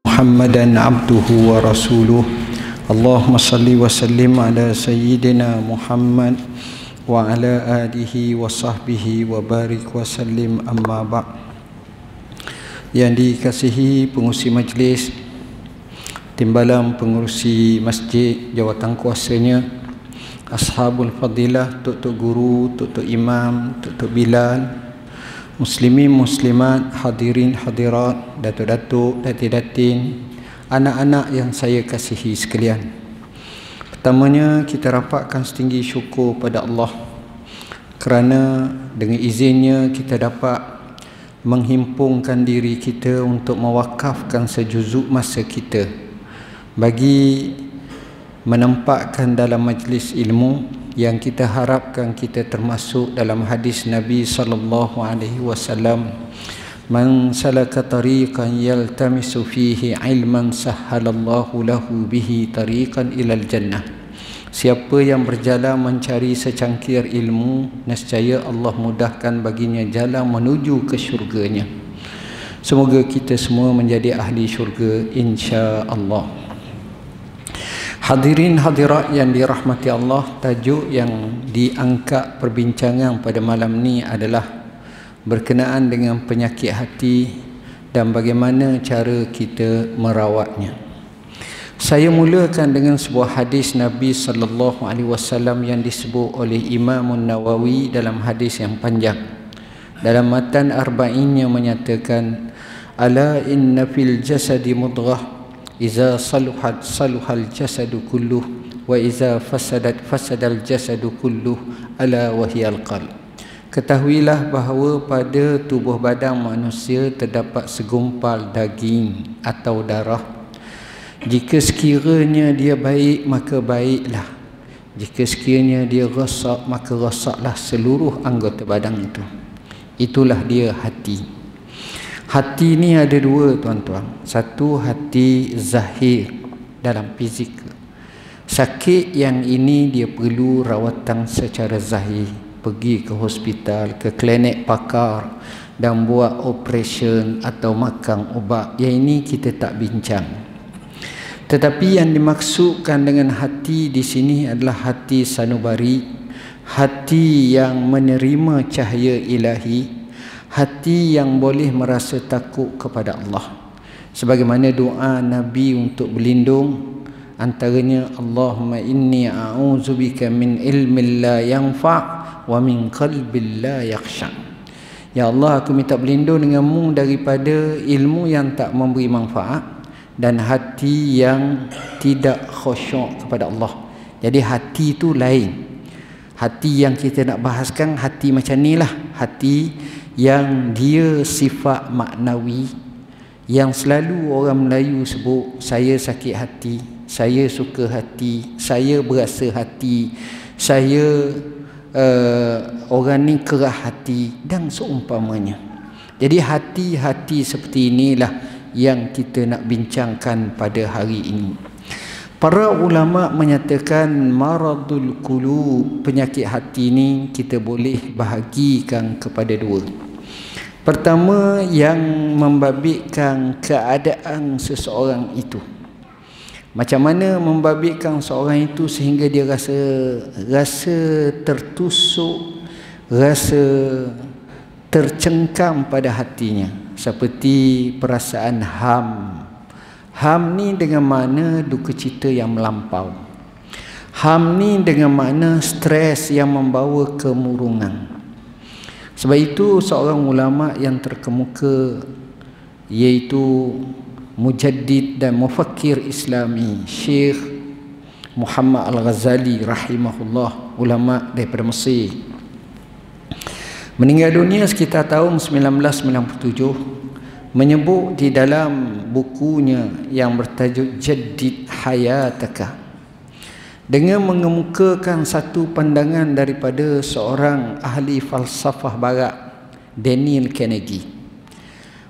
Muhammadan abduhu wa rasuluh. Allahumma salli wa sallim ala sayyidina Muhammad wa ala alihi wa sahbihi wa barik wa sallim, amma ba'd. Yang dikasihi pengurusi majlis, timbalan pengurusi masjid, jawatan kuasanya, ashabul fadilah, tok-tok guru, tok-tok imam, tok-tok bilal, muslimin muslimat, hadirin hadirat, datuk-datuk, datin-datin, anak-anak yang saya kasihi sekalian. Pertamanya kita rapatkan setinggi syukur pada Allah kerana dengan izinnya kita dapat menghimpunkan diri kita untuk mewakafkan sejuzuk masa kita bagi menempatkan dalam majlis ilmu yang kita harapkan kita termasuk dalam hadis Nabi sallallahu alaihi wasallam, man salaka tariqan yaltamisu fihi ilman sahhalallahu lahu bihi tariqan ilal jannah. Siapa yang berjalan mencari secangkir ilmu, nescaya Allah mudahkan baginya jalan menuju ke syurganya. Semoga kita semua menjadi ahli syurga insya-Allah. Hadirin hadirat yang dirahmati Allah, tajuk yang diangkat perbincangan pada malam ni adalah berkenaan dengan penyakit hati dan bagaimana cara kita merawatnya. Saya mulakan dengan sebuah hadis Nabi sallallahu alaihi wasallam yang disebut oleh Imam Nawawi dalam hadis yang panjang. Dalam matan arba'innya menyatakan, ala inna fil jasadi mudghah iza saluhat saluhal jasadu kulluh wa iza fasadat fasadal jasadu kulluh ala wahiyal qalb. Ketahuilah bahawa pada tubuh badan manusia terdapat segumpal daging atau darah. Jika sekiranya dia baik maka baiklah, jika sekiranya dia rosak maka rosaklah seluruh anggota badan itu. Itulah dia hati. Hati ni ada dua, tuan-tuan. Satu, hati zahir dalam fizikal. Sakit yang ini dia perlu rawatan secara zahir, pergi ke hospital, ke klinik pakar dan buat operation atau makan ubat. Yang ini kita tak bincang. Tetapi yang dimaksudkan dengan hati di sini adalah hati sanubari, hati yang menerima cahaya ilahi, hati yang boleh merasa takut kepada Allah. Sebagaimana doa Nabi untuk berlindung, antaranya Allahumma inni a'udzubika min ilmin la yanfa' wa min qalbin la yakhsha. Ya Allah, aku minta berlindung denganmu daripada ilmu yang tak memberi manfaat dan hati yang tidak khusyuk kepada Allah. Jadi hati itu lain. Hati yang kita nak bahaskan hati macam ni lah, hati yang dia sifat maknawi, yang selalu orang Melayu sebut, saya sakit hati, saya suka hati, saya berasa hati, saya orang ni kerah hati dan seumpamanya. Jadi hati-hati seperti inilah yang kita nak bincangkan pada hari ini. Para ulama menyatakan maradul qulub, penyakit hati ni kita boleh bahagikan kepada dua. Pertama, yang membabitkan keadaan seseorang itu. Macam mana membabitkan seorang itu sehingga dia rasa tertusuk, rasa tercengkam pada hatinya, seperti perasaan ham. Ham ni dengan makna duka cita yang melampau. Ham ni dengan makna stres yang membawa kemurungan. Sebab itu seorang ulama yang terkemuka, iaitu mujaddid dan mufakkir Islami, Syekh Muhammad Al-Ghazali rahimahullah, ulama daripada Mesir, meninggal dunia sekitar tahun 1997, menyebut di dalam bukunya yang bertajuk Jaddid Hayataka, dengan mengemukakan satu pandangan daripada seorang ahli falsafah barat, Daniel Carnegie,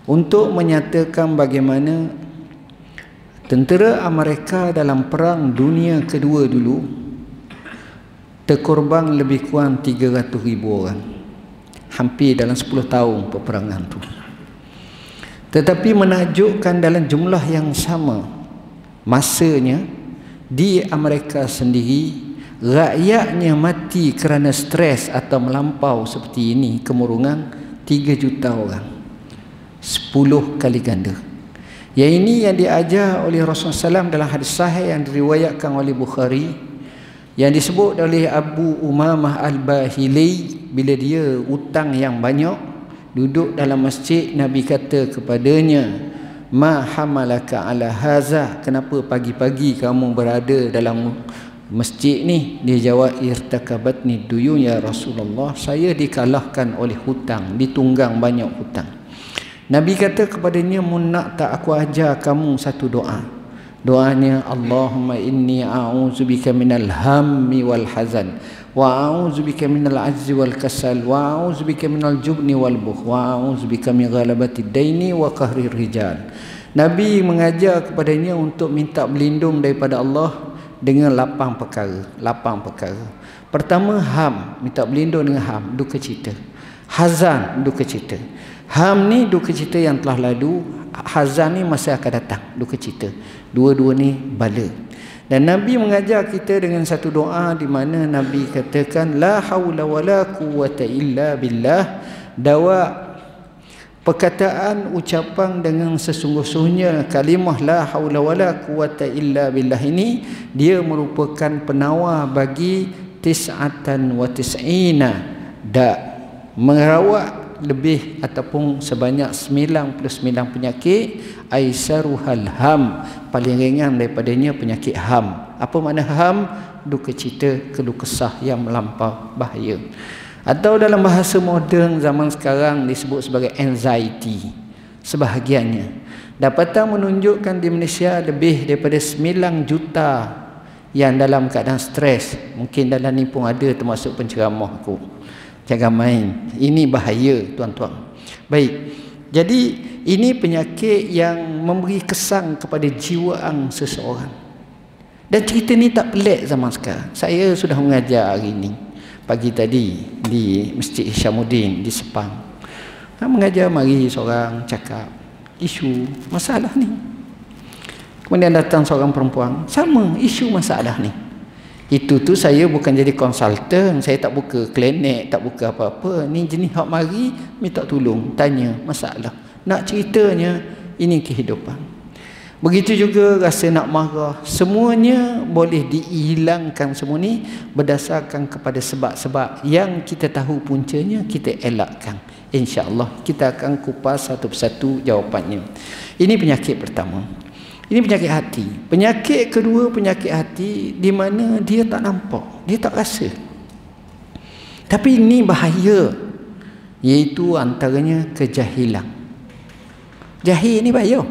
untuk menyatakan bagaimana tentera Amerika dalam perang dunia kedua dulu terkorban lebih kurang 300,000 orang, hampir dalam 10 tahun peperangan tu. Tetapi menakjubkan, dalam jumlah yang sama masanya di Amerika sendiri, rakyatnya mati kerana stres atau melampau seperti ini, kemurungan 3 juta orang, 10 kali ganda. Yang ini yang diajar oleh Rasulullah SAW dalam hadis sahih yang diriwayatkan oleh Bukhari, yang disebut oleh Abu Umamah Al-Bahili. Bila dia hutang yang banyak, duduk dalam masjid, Nabi kata kepadanya, ma hamalaka ala haza, kenapa pagi-pagi kamu berada dalam masjid ni? Dia jawab, irtakabatni duyun ya Rasulullah, saya dikalahkan oleh hutang, ditunggang banyak hutang. Nabi kata kepadanya, mun nak tak aku ajar kamu satu doa. Doanya, Allahumma inni a'udzubika minal hammi wal hazan, wa a'udzubika minal azzi wal kasal, wa a'udzubika minal jubni wal bukh, wa a'udzubika min ghalabatid daini wa qahrir rijal. Nabi mengajar kepadanya untuk minta berlindung daripada Allah dengan 8 perkara. 8 perkara. Pertama, ham, minta berlindung dengan ham, duka cita. Hazan, duka cita. Ham ni duka cita yang telah lalu, hazan ni masih akan datang, duka cita. Dua-dua ni bala. Dan Nabi mengajar kita dengan satu doa di mana Nabi katakan, la haula wala quwwata illa billah. Dawa perkataan, ucapan dengan sesungguh-sungguhnya kalimah la haula wala quwwata illa billah ini, dia merupakan penawar bagi 99 merawat lebih ataupun sebanyak 99 penyakit. Aisaruhal ham, paling ringan daripadanya penyakit ham. Apa makna ham? Duka cita, keluh kesah yang melampau bahaya, atau dalam bahasa moden zaman sekarang disebut sebagai anxiety. Sebahagiannya dapatan menunjukkan di Malaysia lebih daripada 9 juta yang dalam keadaan stres. Mungkin dalam ni pun ada termasuk penceramah aku. Jangan main. Ini bahaya, tuan-tuan. Baik. Jadi ini penyakit yang memberi kesan kepada jiwaan seseorang. Dan cerita ni tak pelik zaman sekarang. Saya sudah mengajar hari ini, pagi tadi di Masjid Hishamuddin di Sepang. Saya mengajar, mari seorang cakap isu masalah ni. Kemudian datang seorang perempuan, sama isu masalah ni. Itu tu saya bukan jadi konsultan, saya tak buka klinik, tak buka apa-apa. Ni jenis hak mari minta tolong, tanya masalah, nak ceritanya, ini kehidupan. Begitu juga rasa nak marah, semuanya boleh dihilangkan. Semua ni berdasarkan kepada sebab-sebab yang kita tahu puncanya, kita elakkan. InsyaAllah kita akan kupas satu persatu jawapannya. Ini penyakit pertama. Ini penyakit hati. Penyakit kedua, penyakit hati di mana dia tak nampak, dia tak rasa. Tapi ini bahaya, iaitu antaranya kejahilan. Jahil ni bahaya.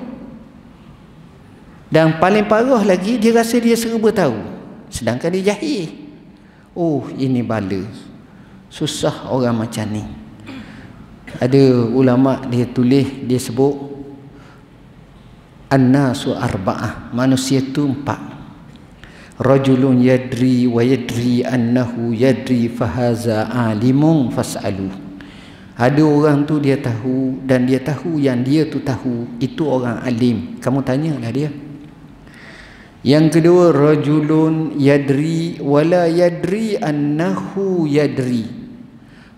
Dan paling parah lagi, dia rasa dia serba tahu, sedangkan dia jahil. Oh, ini bala. Susah orang macam ni. Ada ulama dia tulis, dia sebut an-nasu arba'ah, manusia tu 4. Rajulun yadri wa yadri annahu yadri fahaza alimun fas'alu. Ada orang tu dia tahu dan dia tahu yang dia tu tahu, itu orang alim, kamu tanyalah dia. Yang kedua, rajulun yadri wa la yadri annahu yadri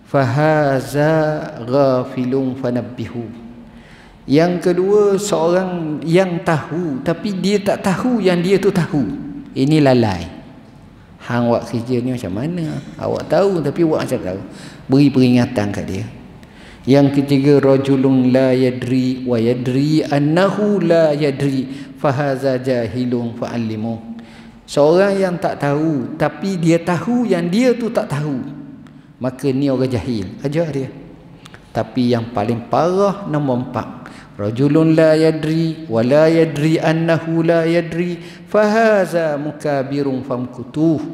fahaza ghafilun fanabbihu. Yang kedua, seorang yang tahu tapi dia tak tahu yang dia tu tahu, ini lalai. Hang awak kerja ni macam mana? Awak tahu tapi awak macam tahu. Beri peringatan kat dia. Yang ketiga, rajulun la yadri wa yadri annahu la yadri fahaza jahilun fa'allimu. Seorang yang tak tahu tapi dia tahu yang dia tu tak tahu, maka ni orang jahil, ajar dia. Tapi yang paling parah, nombor 4, rajulun la yadri wa la yadri annahu la yadri fahaza mukabirun famkutuh.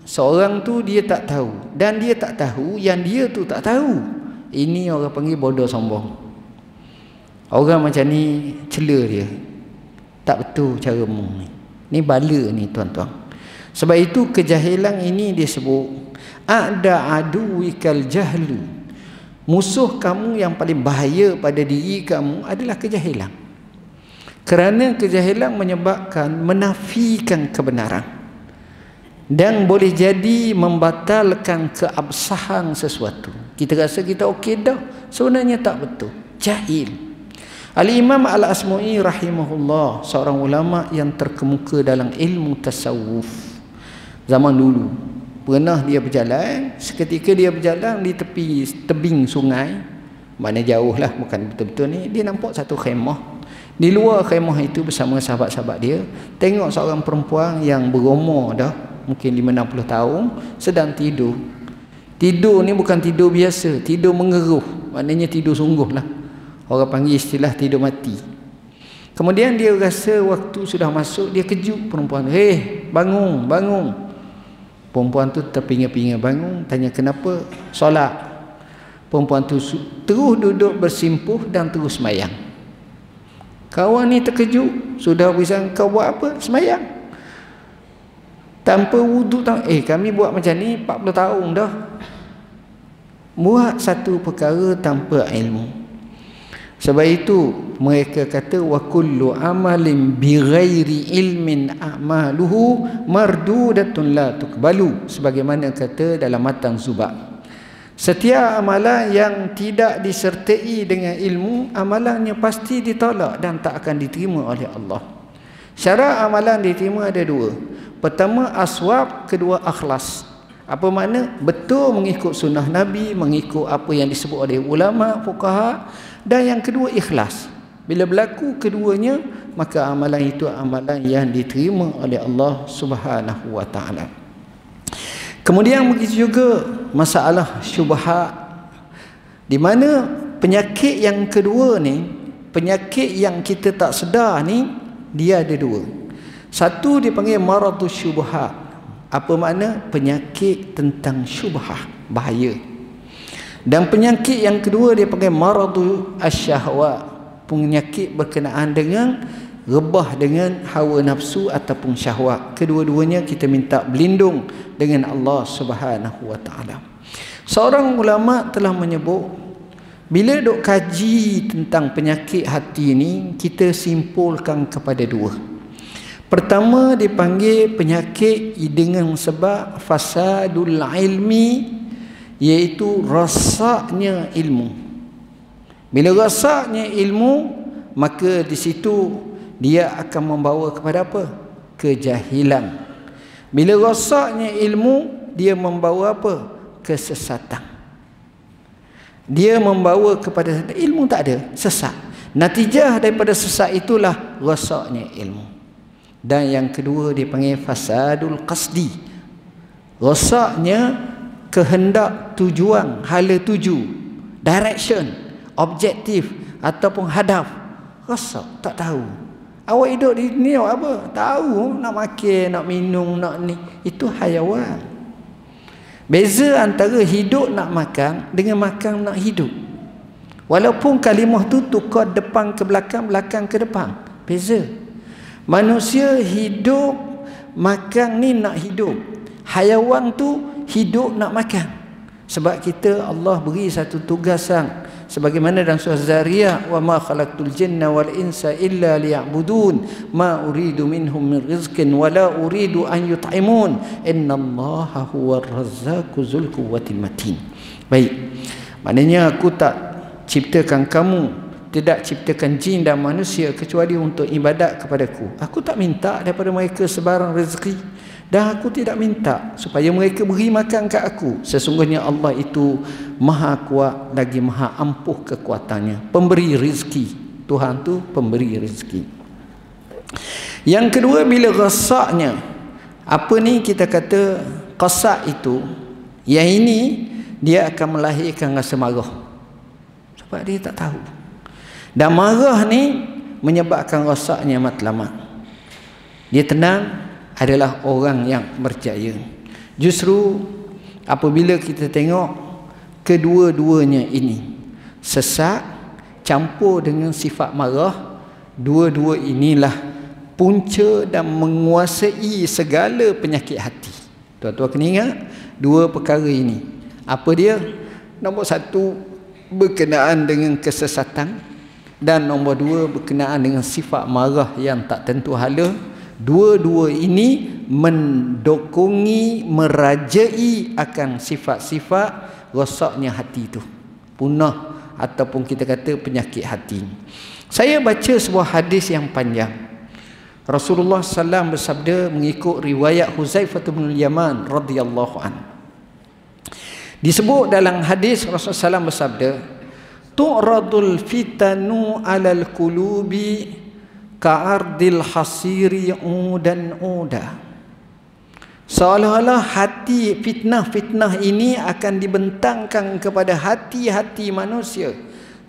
Seorang tu dia tak tahu dan dia tak tahu yang dia tu tak tahu. Ini orang panggil bodoh sombong. Orang macam ni cela dia. Tak betul caramu ni. Ni bala ni tuan-tuan. Sebab itu kejahilan ini disebut ada aduwikal jahlu. Musuh kamu yang paling bahaya pada diri kamu adalah kejahilan. Kerana kejahilan menyebabkan menafikan kebenaran dan boleh jadi membatalkan keabsahan sesuatu. Kita rasa kita okey dah, sebenarnya tak betul, jahil. Al-Imam Al-Asma'i rahimahullah, seorang ulama yang terkemuka dalam ilmu tasawuf zaman dulu. Pernah dia berjalan, seketika dia berjalan di tepi tebing sungai, mana jauh lah, bukan betul-betul ni, dia nampak satu khemah. Di luar khemah itu bersama sahabat-sahabat dia, tengok seorang perempuan yang berumur dah mungkin 50-60 tahun sedang tidur. Tidur ni bukan tidur biasa, tidur mengeruh, maknanya tidur sungguh lah. Orang panggil istilah tidur mati. Kemudian dia rasa waktu sudah masuk, dia kejut perempuan. Bangun, bangun. Perempuan tu terpinga-pinga bangun, tanya kenapa? Solat. Perempuan tu terus duduk bersimpuh dan terus semayang. Kawan ni terkejut, sudah berisang, kau buat apa? Semayang. Tanpa wuduk. Kami buat macam ni 40 tahun dah. Buat satu perkara tanpa ilmu. Sebab itu mereka kata wa kullu amalin bighairi ilmin a'maluhu mardudatun la tuqbalu, sebagaimana kata dalam matan Zubab. Setiap amalan yang tidak disertai dengan ilmu, amalannya pasti ditolak dan tak akan diterima oleh Allah. Syarat amalan diterima ada dua. Pertama aswab, kedua akhlas. Apa makna? Betul mengikut sunnah Nabi, mengikut apa yang disebut oleh ulama, fuqaha. Dan yang kedua ikhlas. Bila berlaku keduanya, maka amalan itu amalan yang diterima oleh Allah Subhanahu wa taala. Kemudian begitu juga masalah syubhat, di mana penyakit yang kedua ni, penyakit yang kita tak sedar ni, dia ada dua. Satu dipanggil maradus syubhat. Apa makna? Penyakit tentang syubhat, bahaya. Dan penyakit yang kedua dia panggil maradu asyahwat, penyakit berkenaan dengan rebah dengan hawa nafsu ataupun syahwat. Kedua-duanya kita minta berlindung dengan Allah Subhanahu wa taala. Seorang ulama telah menyebut, bila dok kaji tentang penyakit hati ini, kita simpulkan kepada dua. Pertama dipanggil penyakit dengan sebab fasadul ilmi, iaitu rasaknya ilmu. Bila rasaknya ilmu, maka di situ dia akan membawa kepada apa? Kejahilan. Bila rasaknya ilmu, dia membawa apa? Kesesatan. Dia membawa kepada ilmu tak ada, sesat. Natijah daripada sesat itulah rasaknya ilmu. Dan yang kedua dipanggil fasadul qasdi. Rasaknya kehendak, tujuan, hala tuju, direction, objektif ataupun hadaf. Rasak, tak tahu. Awak hidup di dunia apa? Tahu nak makan, nak minum, nak ni. Itu hayawan. Beza antara hidup nak makan dengan makan nak hidup. Walaupun kalimah tu tukar depan ke belakang, belakang ke depan, beza. Manusia hidup, makan ni nak hidup. Hayawan tu hidup nak makan. Sebab kita Allah beri satu tugasan, sebagaimana dalam surah Zariyat, wa ma khalaqtul jinna wal insa illa liya'budun ma uridu minhum min rizqin wa la uridu an yut'imun innallaha huwar razzaqu dzul quwwatil matin. Baik, maknanya aku tak ciptakan kamu, tidak ciptakan jin dan manusia kecuali untuk ibadat kepadaku. Aku tak minta daripada mereka sebarang rezeki, dan aku tidak minta supaya mereka beri makan kat aku. Sesungguhnya Allah itu maha kuat lagi maha ampuh kekuatannya, pemberi rezeki. Tuhan tu pemberi rezeki. Yang kedua, bila rasaknya, apa ni kita kata qasak itu, yang ini dia akan melahirkan rasa marah. Sebab dia tak tahu. Dan marah ni menyebabkan rasaknya matlamat. Dia tenang, adalah orang yang berjaya. Justru apabila kita tengok kedua-duanya ini, sesak campur dengan sifat marah, dua-dua inilah punca dan menguasai segala penyakit hati. Tuan-tuan kena ingat dua perkara ini. Apa dia? Nombor satu, berkenaan dengan kesesatan, dan nombor dua, berkenaan dengan sifat marah yang tak tentu hala. Dua-dua ini mendokongi, merajai akan sifat-sifat rosaknya hati itu, punah ataupun kita kata penyakit hati. Saya baca sebuah hadis yang panjang. Rasulullah SAW bersabda mengikut riwayat Huzaifah bin Yaman radhiyallahu anhu. Disebut dalam hadis Rasulullah SAW bersabda, tu'radul fitanu 'alal qulubi ka'ardil hasiri udan uda. Seolah-olah hati, fitnah-fitnah ini akan dibentangkan kepada hati-hati manusia,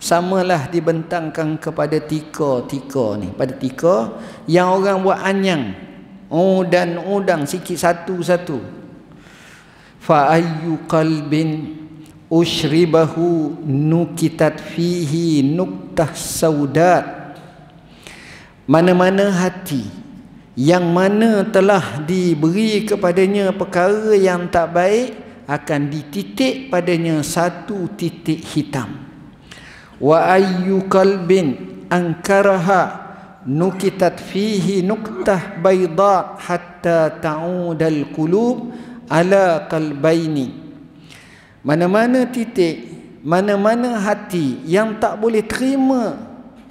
samalah dibentangkan kepada tika-tika ni, pada tika yang orang buat anyang, dan udang sikit satu-satu. Fa ayyu qalbin ushribahu nukitat fihi nuktah saudat. Mana-mana hati yang mana telah diberi kepadanya perkara yang tak baik, akan dititik padanya satu titik hitam. Wa ayyu qalbin ankaraha nukitat fihi nuktah bayda hatta ta'udal qulub ala qalbaini. Mana-mana titik, mana-mana hati yang tak boleh terima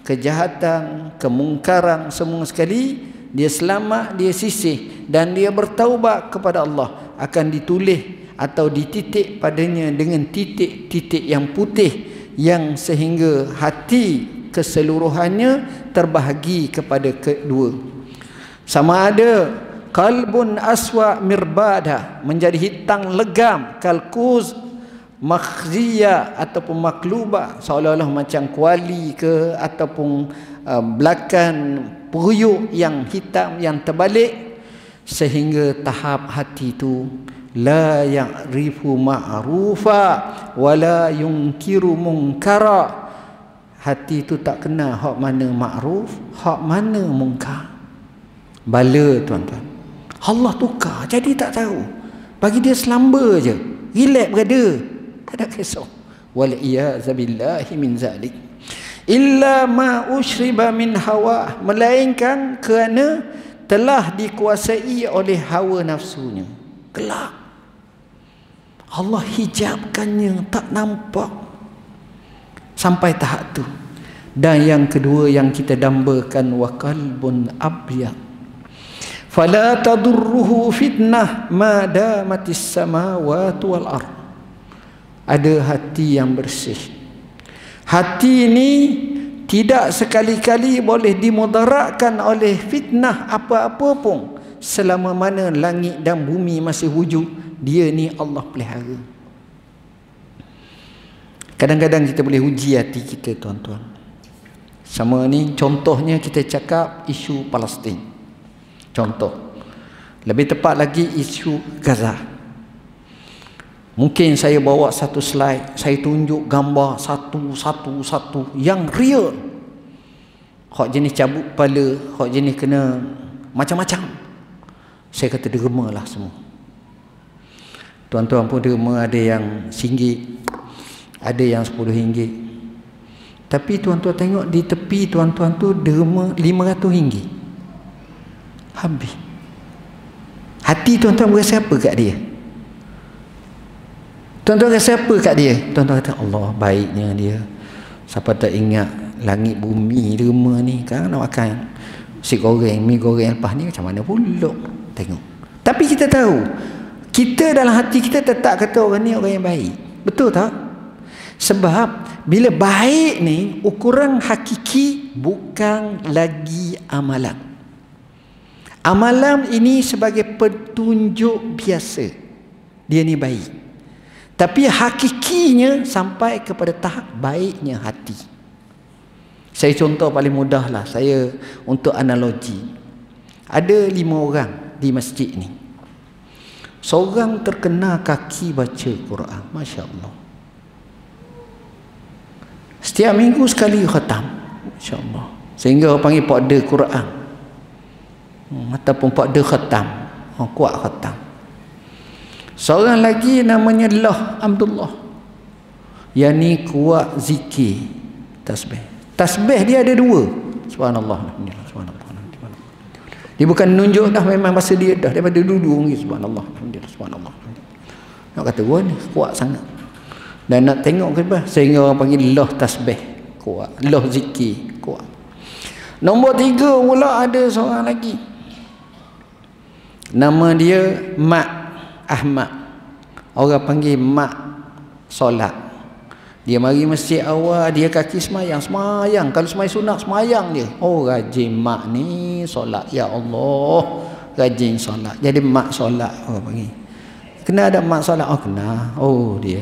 kejahatan, kemungkaran semua sekali, dia selamat, dia sisih dan dia bertaubat kepada Allah, akan ditulis atau dititik padanya dengan titik-titik yang putih, yang sehingga hati keseluruhannya terbahagi kepada kedua. Sama ada qalbun aswa mirbada, menjadi hitam legam, kalkuz makhziya ataupun makluba, seolah-olah macam kuali ke ataupun belakang peruyuk yang hitam yang terbalik, sehingga tahap hati itu la ya'rifu ma'rufa wa la yunkiru munkara. Hati itu tak kenal hak mana ma'ruf, hak mana munkar. Bala tuan-tuan, Allah tukar jadi tak tahu, bagi dia selamba je, relax berada, tak ada kisah. Wal iyazabillahi min zalik. Illa ma ushriba min hawa, melainkan kerana telah dikuasai oleh hawa nafsunya. Gelap, Allah hijabkannya, tak nampak sampai tahap tu. Dan yang kedua yang kita dambakan, wa qalbun abyad fala tadurruhu fitnah ma damatis samawati wal ard. Ada hati yang bersih. Hati ini tidak sekali-kali boleh dimudaratkan oleh fitnah apa-apa pun selama mana langit dan bumi masih wujud. Dia ni Allah pelihara. Kadang-kadang kita boleh uji hati kita tuan-tuan. Sama ni contohnya kita cakap isu Palestin. Contoh. Lebih tepat lagi isu Gaza. Mungkin saya bawa satu slide, saya tunjuk gambar satu-satu yang real. Hak jenis cabut kepala, hak jenis kena macam-macam. Saya kata derma lah semua. Tuan-tuan pun derma, ada yang RM1, ada yang RM10. Tapi tuan-tuan tengok di tepi tuan-tuan tu derma RM500. Habis. Hati tuan-tuan berasa apa kat dia? Tuan-tuan rasa apa kat dia? Tuan-tuan kata Allah baiknya dia. Siapa tak ingat langit bumi derma ni, kan nak makan nasi goreng, mi goreng lepas ni macam mana pula. Tengok. Tapi kita tahu, kita dalam hati kita tetap kata orang ni orang yang baik. Betul tak? Sebab bila baik ni ukuran hakiki bukan lagi amalan. Amalan ini sebagai petunjuk biasa. Dia ni baik. Tapi hakikinya sampai kepada tahap baiknya hati. Saya contoh paling mudah lah, saya untuk analogi. Ada 5 orang di masjid ni. Seorang terkena kaki baca Quran, Masya Allah. Setiap minggu sekali khatam, Masya Allah. Sehingga orang panggil Pakda Quran. Ataupun pak dia khatam. Kuat khatam. Seorang lagi namanya Lah Abdullah. Yang ni kuat zikir tasbih. Tasbih dia ada dua. Subhanallah. Subhanallah. Dia bukan nunjuk dah, memang bahasa dia dah daripada dulu lagi. Subhanallah. Subhanallah. Nak kata gua ni kuat sangat. Dan nak tengok ke apa? Sehingga orang panggil lah tasbih kuat. Lah zikir kuat. Nombor 3 pula ada seorang lagi. Nama dia Mak Ahmad. Orang panggil Mak Solat. Dia mari masjid awal, dia kaki semayang. Kalau semayang sunat, semayang dia. Oh, rajin mak ni solat. Ya Allah, rajin solat. Jadi mak solat orang panggil. Kena ada mak solat. Oh, kena. Oh, dia.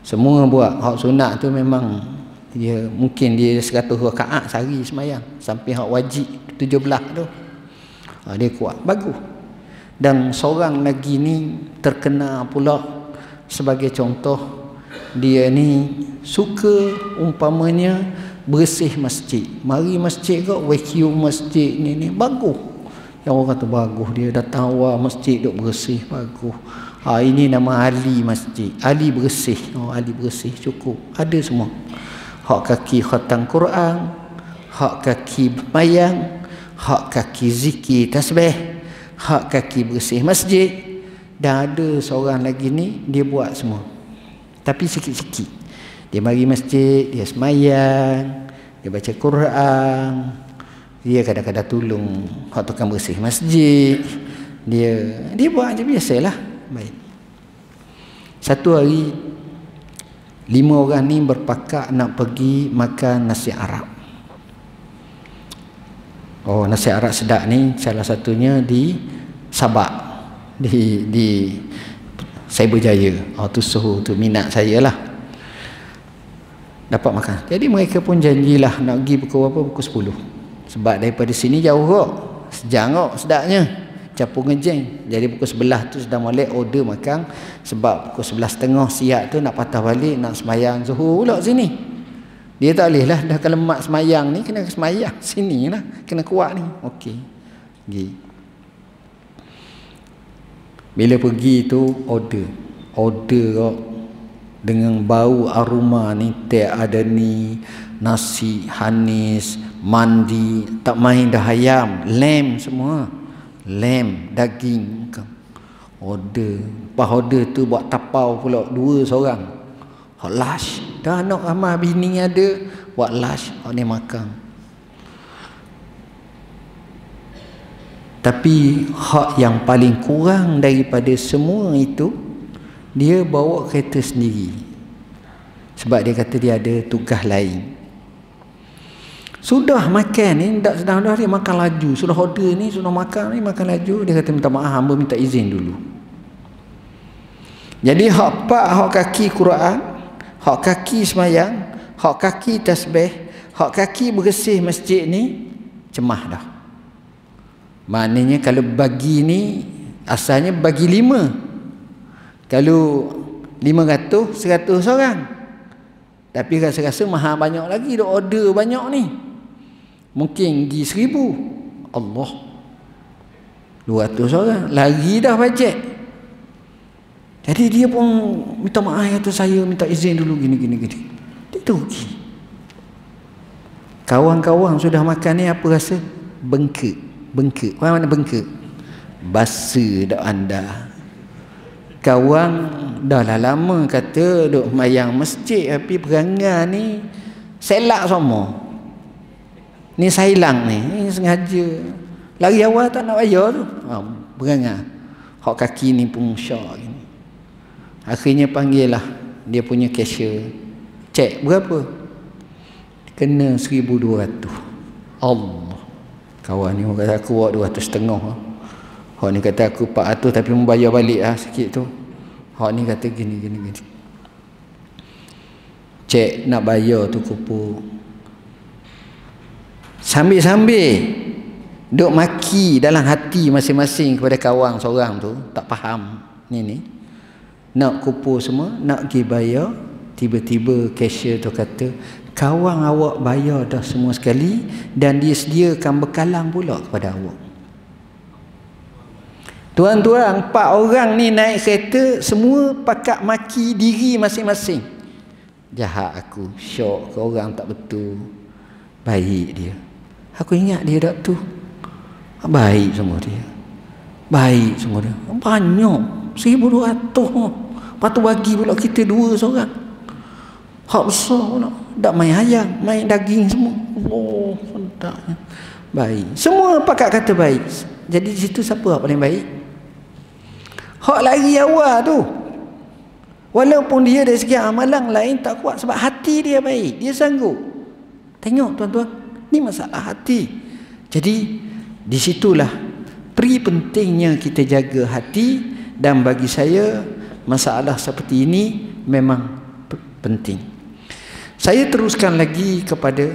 Semua buat hak sunat tu memang dia mungkin dia 100 rakaat sehari semayang. Sampai hak wajib 17 tu. Dia kuat. Bagus. Dan seorang lagi ni terkenal pula sebagai contoh. Dia ni suka umpamanya bersih masjid. Mari masjid kau vacuum masjid ni bagus. Yang orang kata bagus, dia datang awal masjid duk bersih, bagus. Ini nama ahli masjid. Ahli bersih. Ahli bersih cukup. Ada semua. Hak kaki khatam Quran, hak kaki bermayang, hak kaki zikir tasbih, hak kaki bersih masjid. Dan ada seorang lagi ni dia buat semua. Tapi sikit-sikit. Dia mari masjid, dia semayang, dia baca Quran, dia kadang-kadang tolong hak tukang bersih masjid. Dia buat je biasalah. Baik. Satu hari 5 orang ni berpakat nak pergi makan nasi Arab. Oh, nasi Arab sedap ni salah satunya di Sabak, di Cyberjaya. Tu suhu tu minat saya lah. Dapat makan. Jadi mereka pun janjilah nak pergi pukul berapa? Pukul 10. Sebab daripada sini jauh kok. Sejam kok sedapnya. Capur ngejeng. Jadi pukul 11 tu sudah mulai order makan. Sebab pukul 11.30 siap tu nak patah balik, nak semayang zuhur pula sini. Dia tak boleh lah. Dah kalau mak semayang ni, kena semayang sini lah. Kena kuat ni. Okey. Pergi. Bila pergi tu order kok dengan bau aroma ni, teh ada ni, nasi hanis, mandi, tak main dah ayam, lem semua, lem, daging. Order, lepas order tu buat tapau pula 2 seorang. Hak lash, dah anak ramai bini ada, buat lash, hak ni makan. Tapi hak yang paling kurang daripada semua itu, dia bawa kereta sendiri. Sebab dia kata dia ada tugas lain. Sudah makan ni, tak sedang dah dia makan laju. Sudah order ni, sudah makan ni, makan laju. Dia kata minta maaf, hamba minta izin dulu. Jadi hak kaki Quran, hak kaki semayang, hak kaki tasbih, hak kaki bersih masjid ni cemah dah. Maknanya kalau bagi ni asalnya bagi 5. Kalau 500, 100 orang. Tapi rasa-rasa mahal banyak lagi, dah order banyak ni. Mungkin pergi 1000. Allah. 200 orang. Lagi dah bajet. Jadi dia pun minta maaf, kata saya minta izin dulu gini. Dia rugi. Kawan-kawan sudah makan ni apa rasa? Bengkak. Mana bengkak? Basa dak anda. Kawan dah lah lama kata duk mayang masjid, tapi perangai ni selak semua. Ni sailang ni sengaja. Lari awal tak nak bayar tu. Perangai. Hak kaki ni pun syak gini. Akhirnya panggil lah dia punya cashier. Cek berapa? Kena 1,200. Allah. Kawan ni kata aku buat 200.5. Hak ni kata aku 400 tapi membayar balik lah sikit tu. Hak ni kata gini. Cek nak bayar tu kupu. Sambil-sambil duk maki dalam hati masing-masing kepada kawan seorang tu, tak faham ni. Nak kupu semua, nak pergi bayar. Tiba-tiba cashier tu kata, kawan awak bayar dah semua sekali dan dia sediakan bekalan pula kepada awak. Tuan-tuan, 4 orang ni naik kereta, semua pakak maki diri masing-masing. Jahat aku, syok ke orang tak betul. Baik dia. Aku ingat dia dak tu. Baik semua dia. Baik semua dia. Banyak. 1,200. Lepas tu bagi pula kita 2 seorang. Hak besar pula. Tak main ayam, main daging semua. Oh, sedapnya. Baik. Semua pakak kata baik. Jadi di situ siapa yang paling baik? Hak lari awal tu. Walaupun dia dari segi amalan lain tak kuat, sebab hati dia baik, dia sanggup. Tengok tuan-tuan, ni masalah hati. Jadi di situlah pentingnya kita jaga hati, dan bagi saya masalah seperti ini memang penting. Saya teruskan lagi kepada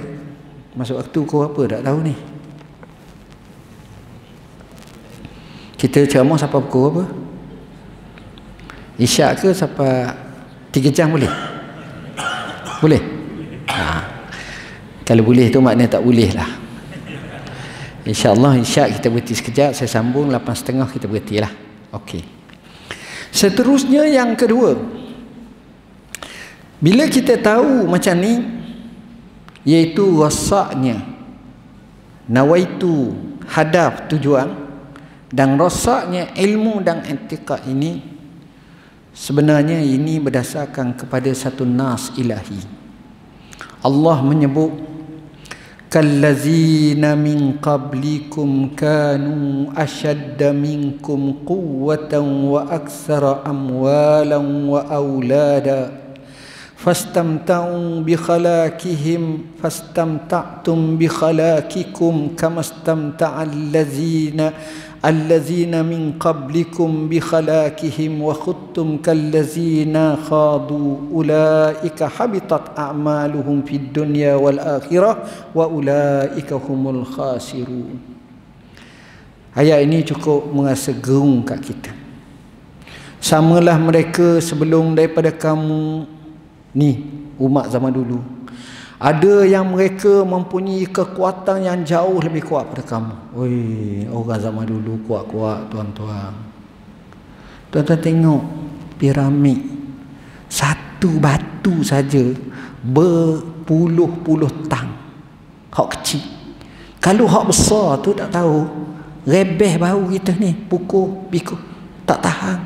masuk waktu kau apa tak tahu ni. Kita ceramah sampai pukul apa? Isyak ke sampai 3 jam boleh? Boleh? Kalau boleh tu maknanya tak boleh lah. InsyaAllah isyak kita berhenti sekejap, saya sambung 8.30 kita berhenti lah. Okey. Seterusnya yang kedua, bila kita tahu macam ni, iaitu rasaknya nawaitu, hadaf, tujuan, dan rasaknya ilmu dan i'tiqad ini, sebenarnya ini berdasarkan kepada satu nas ilahi. Allah menyebut, kallazina min qablikum kanu ashadda minkum quwwatan wa aktsara amwalan wa aulada fastamta'u bi khalaqihim fastamta'tum bi khalaqikum kama istamta'a allazina min qablikum bi khalaqihim wa khuttum kallazina khadu ulaika habitat a'maluhum fid dunya wal akhirah wa ulaika humul khasirun. Ayat ini cukup merasa gerung kat kita. Samalah mereka sebelum daripada kamu ni, umat zaman dulu. Ada yang mereka mempunyai kekuatan yang jauh lebih kuat pada kamu. Oi, orang zaman dulu kuat-kuat tuan-tuan. Tuan-tuan tengok piramid. Satu batu saja berpuluh-puluh tang. Hak kecil. Kalau hak besar tu tak tahu. Rebeh bahu kita ni, pukul, pikul. Tak tahan.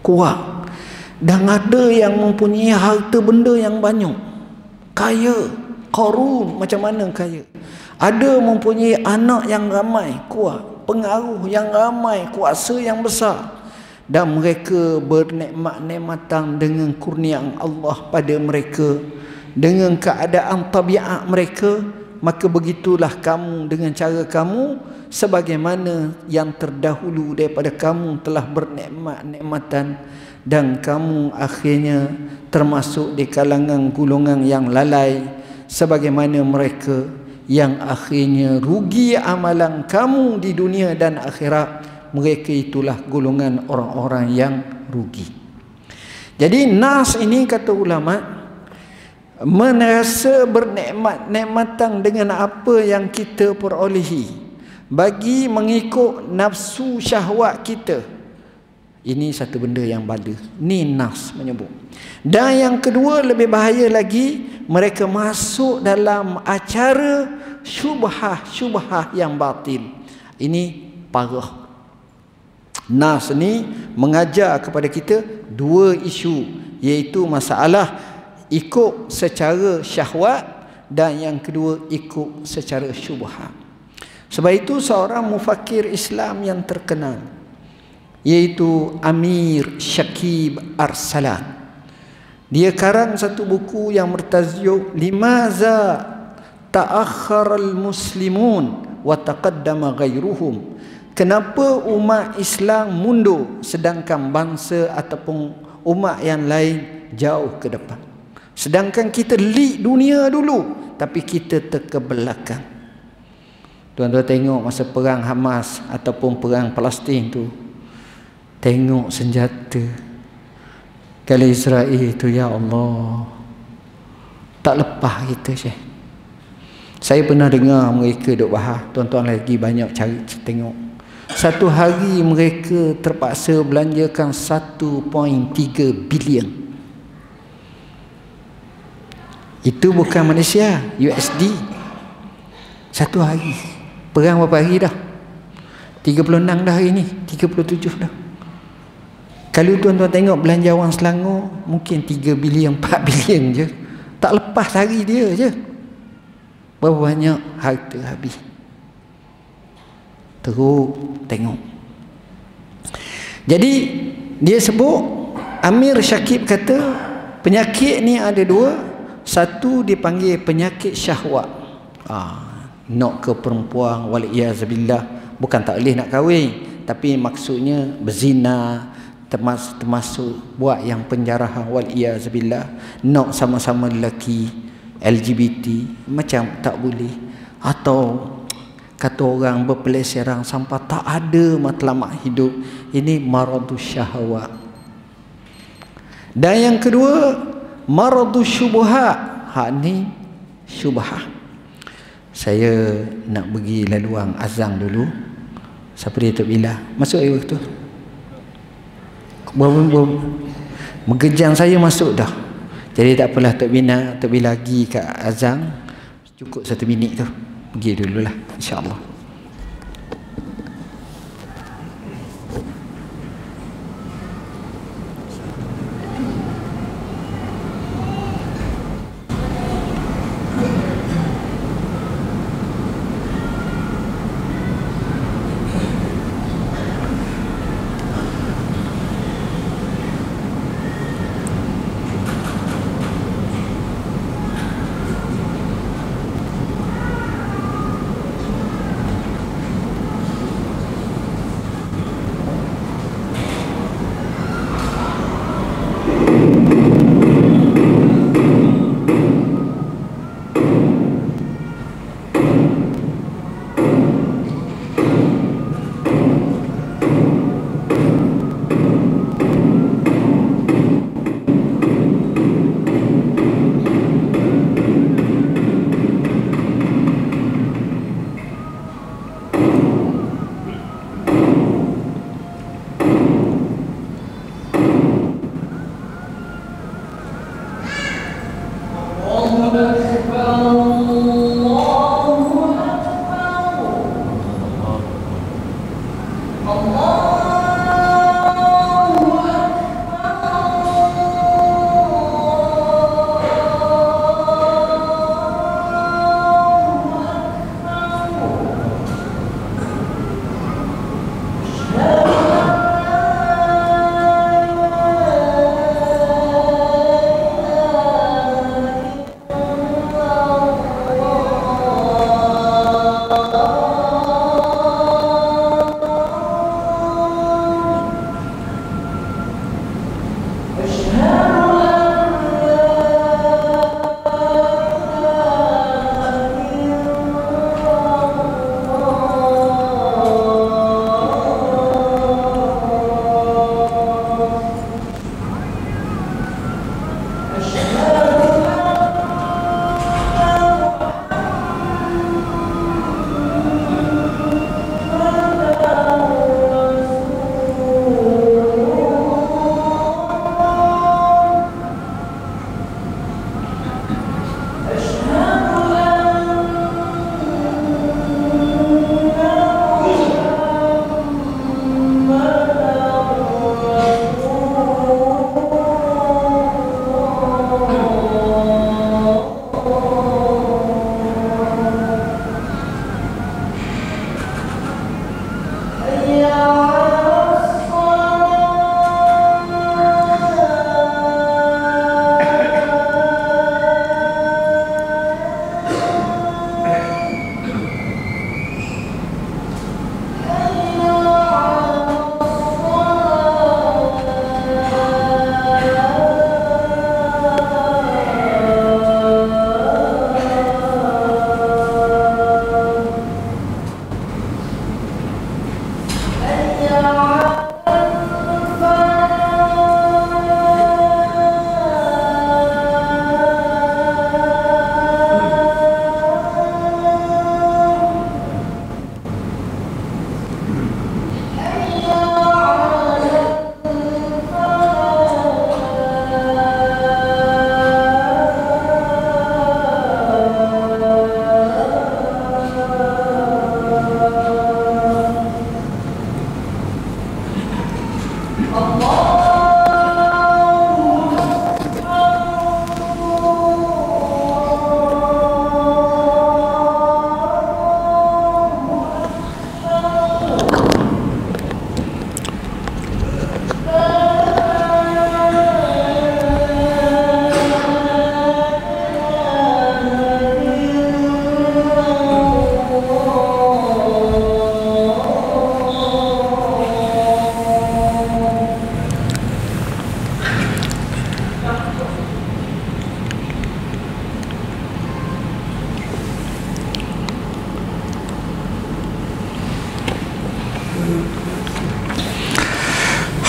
Kuat. Dan ada yang mempunyai harta benda yang banyak. Kaya, Qarun macam mana kaya. Ada mempunyai anak yang ramai, kuat, pengaruh yang ramai, kuasa yang besar. Dan mereka bernikmat-nikmatan dengan kurniaan Allah pada mereka, dengan keadaan tabiat mereka. Maka begitulah kamu dengan cara kamu, sebagaimana yang terdahulu daripada kamu telah bernikmat-nikmatan, dan kamu akhirnya termasuk di kalangan golongan yang lalai, sebagaimana mereka yang akhirnya rugi amalan kamu di dunia dan akhirat. Mereka itulah golongan orang-orang yang rugi. Jadi nas ini, kata ulama, merasa bernikmat-nikmatan dengan apa yang kita perolehi bagi mengikut nafsu syahwat kita. Ini satu benda yang bala. Ni nas menyebut. Dan yang kedua lebih bahaya lagi, mereka masuk dalam acara syubhah-syubhah yang batil. Ini parah. Nas ni mengajar kepada kita 2 isu, iaitu masalah ikut secara syahwat, dan yang kedua ikut secara syubhah. Sebab itu seorang mufakir Islam yang terkenal, iaitu Amir Shakib Arsalan, dia karang satu buku yang bertajuk Limaza Ta'akhkharal Muslimun wa Taqaddama Ghairuhum. Kenapa umat Islam mundur sedangkan bangsa ataupun umat yang lain jauh ke depan. Sedangkan kita lead dunia dulu, tapi kita terkebelakang. Tuan-tuan tengok masa perang Hamas ataupun perang Palestin tu, tengok senjata. Kalau Israel tu, ya Allah, tak lepas kita, Syekh. Saya pernah dengar mereka duk bahas, tuan-tuan lagi banyak cari tengok. Satu hari mereka terpaksa belanjakan 1.3 bilion. Itu bukan Malaysia, USD. Satu hari. Perang berapa hari dah? 36 dah hari ni, 37 dah. Kalau tuan-tuan tengok belanja orang Selangor, mungkin 3 bilion, 4 bilion je. Tak lepas hari dia je. Berapa banyak harta habis. Teruk tengok. Jadi dia sebut, Amir Syakib kata penyakit ni ada dua. Satu dipanggil penyakit syahwat. Nak ke perempuan, wal'iyazubillah, bukan tak boleh nak kahwin, tapi maksudnya berzina, termasuk buat yang penjarahan, wal'iyazubillah, nak sama-sama lelaki, LGBT, macam tak boleh. Atau kata orang berpeleseran sampai tak ada matlamat hidup. Ini maradus syahwat. Dan yang kedua, maradus syubhat. Hak ni syubhat. Saya nak pergi laluan azan dulu. Siapa dia Tok Bila? Masuk air waktu. Menggejang saya masuk dah. Jadi tak apalah, Tok Bila pergi kat azan. Cukup 1 minit tu. Pergi dululah, insya-Allah.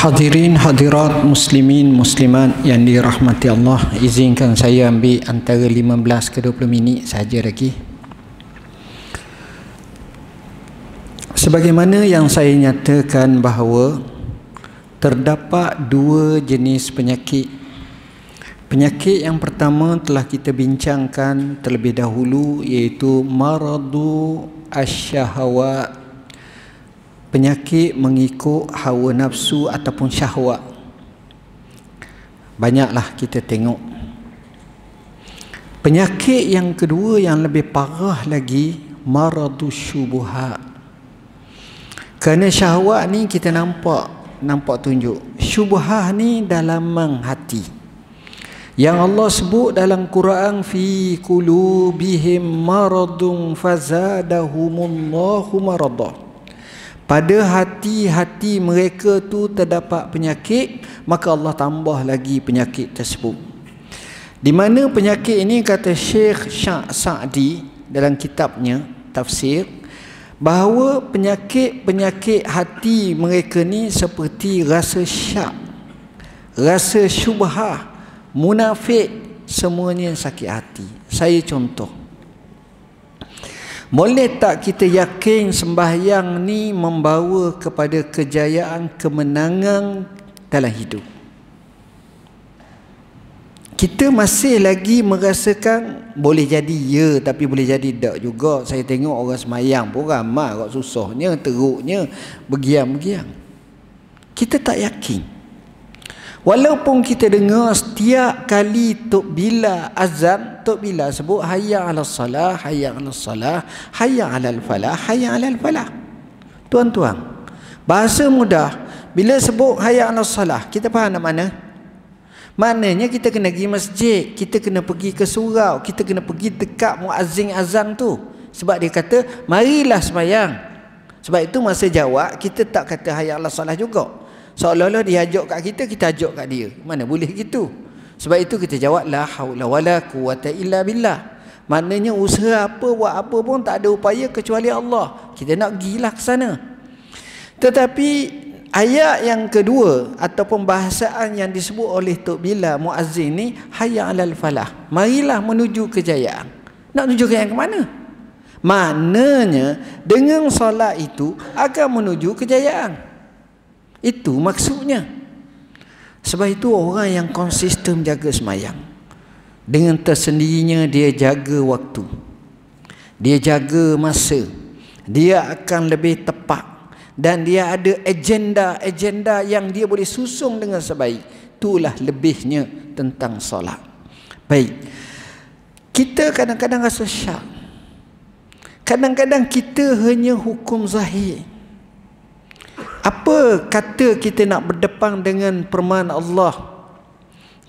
Hadirin hadirat muslimin muslimat yang dirahmati Allah, izinkan saya ambil antara 15 ke 20 minit saja lagi. Sebagaimana yang saya nyatakan bahawa terdapat dua jenis penyakit. Penyakit yang pertama telah kita bincangkan terlebih dahulu, iaitu maradu asyahawat, penyakit mengikut hawa nafsu ataupun syahwat. Banyaklah kita tengok. Penyakit yang kedua yang lebih parah lagi, maradu syubuhat. Kerana syahwat ni kita nampak tunjuk. Syubhah ni dalaman hati, yang Allah sebut dalam Quran, fi qulubihim maradun fazadahumullahu maradah. Pada hati-hati mereka tu terdapat penyakit, maka Allah tambah lagi penyakit tersebut. Di mana penyakit ini, kata Syekh Sa'di dalam kitabnya tafsir, bahawa penyakit hati mereka ni seperti rasa syak, rasa syubhah, munafik, semuanya sakit hati. Saya contoh. Boleh tak kita yakin sembahyang ni membawa kepada kejayaan, kemenangan dalam hidup? Kita masih lagi merasakan boleh jadi ya, tapi boleh jadi tak juga. Saya tengok orang sembahyang pun ramai kok susahnya, teruknya, begiang-begiang. Kita tak yakin. Walaupun kita dengar setiap kali Tok Bila azan, Tok Bila sebut hayya 'alas salah, hayya 'alas salah, hayya 'alal falah, hayya 'alal falah. Tuan-tuan, bahasa mudah, bila sebut hayya 'alas salah, kita faham nak mana? Maknanya kita kena pergi masjid, kita kena pergi ke surau, kita kena pergi dekat muazzin azan tu. Sebab dia kata marilah sembahyang. Sebab itu masa jawab kita tak kata hayya 'alas salah juga. Seolah-olah dia ajak kat kita, kita ajak kat dia. Mana boleh gitu. Sebab itu kita jawab la haula wala quwata illa billah. Maknanya usaha apa, buat apa pun tak ada upaya kecuali Allah. Kita nak pergilah ke sana. Tetapi ayat yang kedua ataupun bahasaan yang disebut oleh Tok Bila muazzin ni, hayya 'alal falah, marilah menuju kejayaan. Nak menuju kejayaan ke mana? Maknanya dengan solat itu akan menuju kejayaan. Itu maksudnya. Sebab itu orang yang konsisten jaga sembahyang, dengan tersendirinya dia jaga waktu, dia jaga masa, dia akan lebih tepat, dan dia ada agenda yang dia boleh susung dengan sebaik. Itulah lebihnya tentang solat. Baik, kita kadang-kadang rasa syak, kadang-kadang kita hanya hukum zahir. Apa kata kita nak berdepan dengan firman Allah,